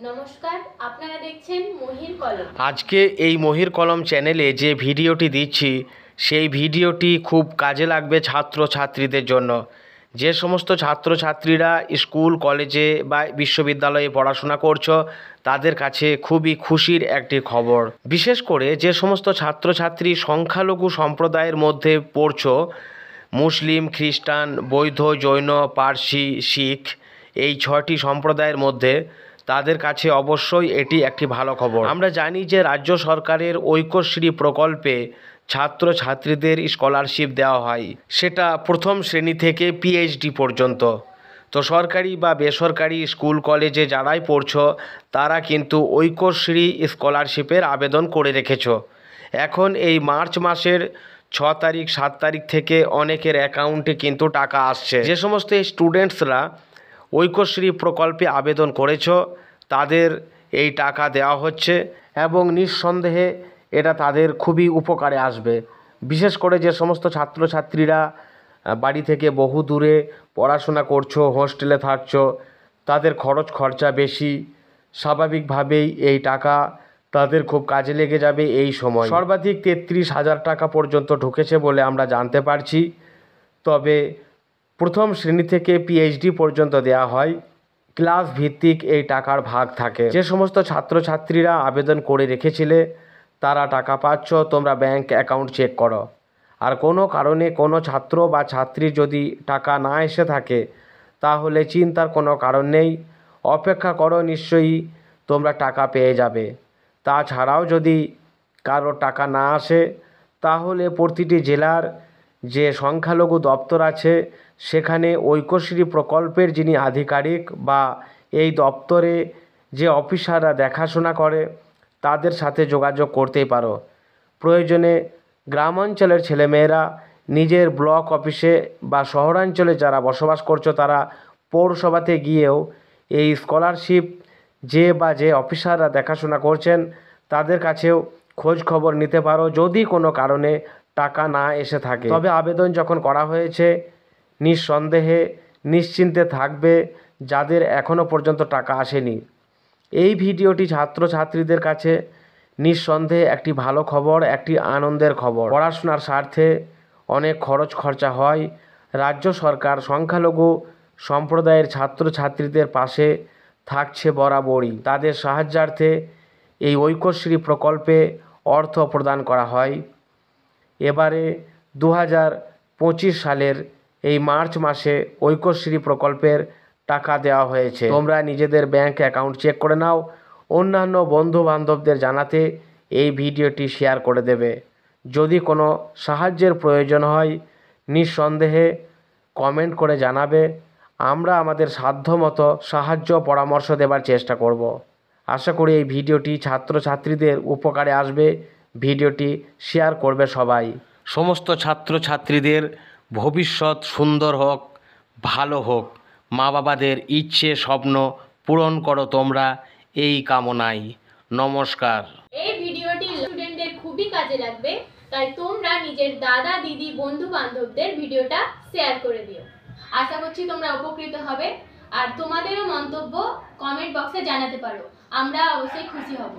নমস্কার, আপনারা দেখছেন মহির কলম। আজকে এই মহির কলম চ্যানেলে যে ভিডিওটি দিচ্ছি সেই ভিডিওটি খুব কাজে লাগবে ছাত্রছাত্রীদের জন্য। যে সমস্ত ছাত্রছাত্রীরা স্কুল কলেজে বা বিশ্ববিদ্যালয়ে পড়াশোনা করছো তাদের কাছে খুবই খুশির একটি খবর। বিশেষ করে যে সমস্ত ছাত্রছাত্রী সংখ্যালঘু সম্প্রদায়ের মধ্যে পড়ছো, মুসলিম, খ্রিস্টান, বৌদ্ধ, জৈন, পার্সি, শিখ, এই 6টি সম্প্রদায়ের মধ্যে তাদের কাছে অবশ্যই এটি একটি ভালো খবর। আমরা জানি যে রাজ্য সরকারের ঐক্যশ্রী প্রকল্পে ছাত্রছাত্রীদের স্কলারশিপ দেওয়া হয়, সেটা প্রথম শ্রেণী থেকে পিএইচডি পর্যন্ত। তো সরকারি বা বেসরকারি স্কুল কলেজে যারাই পড়ছো তারা কিন্তু ঐক্যশ্রী স্কলারশিপের আবেদন করে রেখেছো। এখন এই মার্চ মাসের 6 তারিখ 7 তারিখ থেকে অনেকের অ্যাকাউন্টে কিন্তু টাকা আসছে। যে সমস্ত স্টুডেন্টসরা ঐক্যশ্রী প্রকল্পে আবেদন করেছো তাদের এই টাকা দেওয়া হচ্ছে এবং নিঃসন্দেহে এটা তাদের খুবই উপকারে আসবে। বিশেষ করে যে সমস্ত ছাত্রছাত্রীরা বাড়ি থেকে বহু দূরে পড়াশোনা করছো, হোস্টেলে থাকছো, তাদের খরচা বেশি, স্বাভাবিকভাবেই এই টাকা তাদের খুব কাজে লেগে যাবে। এই সময় সর্বাধিক 33,000 টাকা পর্যন্ত ঢুকেছে বলে আমরা জানতে পারছি। তবে প্রথম শ্রেণী থেকে পিএইচডি পর্যন্ত দেওয়া হয়, ক্লাস ভিত্তিক এই টাকার ভাগ থাকে। যে সমস্ত ছাত্রছাত্রীরা আবেদন করে রেখেছিলে তারা টাকা পাচ্ছ, তোমরা ব্যাংক অ্যাকাউন্ট চেক করো। আর কোনো কারণে কোনো ছাত্র বা ছাত্রীর যদি টাকা না এসে থাকে তাহলে চিন্তার কোনো কারণ নেই, অপেক্ষা করো, নিশ্চয়ই তোমরা টাকা পেয়ে যাবে। তাছাড়াও যদি কারোর টাকা না আসে তাহলে প্রতিটি জেলার যে সংখ্যালঘু দপ্তর আছে সেখানে ঐক্যশ্রী প্রকল্পের যিনি আধিকারিক বা এই দপ্তরে যে অফিসাররা দেখাশোনা করে তাদের সাথে যোগাযোগ করতেই পারো। প্রয়োজনে গ্রামাঞ্চলের ছেলেমেয়েরা নিজের ব্লক অফিসে বা শহরাঞ্চলে যারা বসবাস করছো তারা পৌরসভাতে গিয়েও এই স্কলারশিপ যে অফিসাররা দেখাশোনা করছেন তাদের কাছেও খোঁজ খবর নিতে পারো যদি কোনো কারণে টাকা না এসে থাকে। তবে আবেদন যখন করা হয়েছে নিঃসন্দেহে নিশ্চিন্তে থাকবে যাদের এখনও পর্যন্ত টাকা আসেনি। এই ভিডিওটি ছাত্রছাত্রীদের কাছে নিঃসন্দেহে একটি ভালো খবর, একটি আনন্দের খবর। পড়াশোনার স্বার্থে অনেক খরচা হয়, রাজ্য সরকার সংখ্যালঘু সম্প্রদায়ের ছাত্রছাত্রীদের পাশে থাকছে বরাবরই। তাদের সাহায্যার্থে এই ঐক্যশ্রী প্রকল্পে অর্থ প্রদান করা হয়। এবারে 2025 সালের এই মার্চ মাসে ঐক্যশ্রী প্রকল্পের টাকা দেওয়া হয়েছে। তোমরা নিজেদের ব্যাংক অ্যাকাউন্ট চেক করে নাও, অন্যান্য বন্ধু বান্ধবদের জানাতে এই ভিডিওটি শেয়ার করে দেবে। যদি কোনো সাহায্যের প্রয়োজন হয় নিঃসন্দেহে কমেন্ট করে জানাবে, আমরা আমাদের সাধ্যমতো সাহায্য পরামর্শ দেবার চেষ্টা করব। আশা করি এই ভিডিওটি ছাত্রছাত্রীদের উপকারে আসবে। ভিডিওটি শেয়ার করবে সবাই। সমস্ত ছাত্রছাত্রীদের ভবিষ্যৎ সুন্দর হোক, ভালো হোক, মা বাবাদের ইচ্ছে স্বপ্ন পূরণ করো তোমরা, এই কামনাই। নমস্কার। এই ভিডিওটি স্টুডেন্টদের খুবই কাজে লাগবে, তাই তোমরা নিজের দাদা দিদি বন্ধু বান্ধবদের ভিডিওটা শেয়ার করে দিও। আশা করছি তোমরা উপকৃত হবে, আর তোমাদেরও মন্তব্য কমেন্ট বক্সে জানাতে পারো, আমরা অবশ্যই খুশি হব।